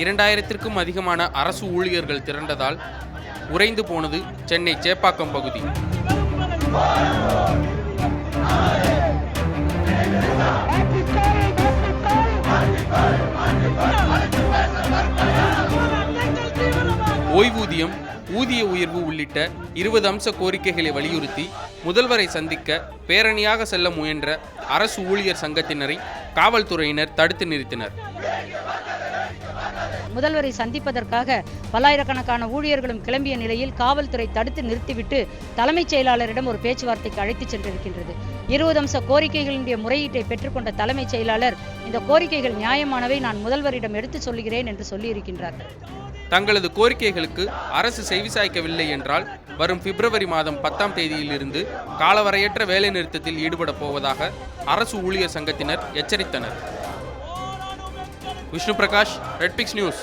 2000த்திற்கும் அதிகமான அரசு ஊழியர்கள் திரண்டதால் உறைந்து போனது சென்னை சேப்பாக்கம் பகுதி. ஓய்வூதியம், ஊதிய உயர்வு உள்ளிட்ட 20 அம்ச கோரிக்கைகளை வலியுறுத்தி முதல்வரை சந்திக்க பேரணியாக செல்ல முயன்ற அரசு ஊழியர் சங்கத்தினரை காவல்துறையினர் தடுத்து நிறுத்தினர். முதல்வரை சந்திப்பதற்காக பல்லாயிரக்கணக்கான ஊழியர்களும் கிளம்பிய நிலையில் காவல்துறை தடுத்து நிறுத்திவிட்டு தலைமைச் செயலாளரிடம் ஒரு பேச்சுவார்த்தைக்கு அழைத்துச் சென்றிருக்கின்றது. 20 அம்ச கோரிக்கைகளுடைய முறையீட்டை பெற்றுக்கொண்ட தலைமைச் செயலாளர் இந்த கோரிக்கைகள் நியாயமானவை, நான் முதல்வரிடம் எடுத்துச் சொல்லுகிறேன் என்று சொல்லியிருக்கின்றார். தங்களது கோரிக்கைகளுக்கு அரசு செவிசாய்க்கவில்லை என்றால் வரும் பிப்ரவரி மாதம் 10ஆம் தேதியிலிருந்து காலவரையற்ற வேலைநிறுத்தத்தில் ஈடுபட போவதாக அரசு ஊழியர் சங்கத்தினர் எச்சரித்தனர். Vishnu Prakash, Red Pix news.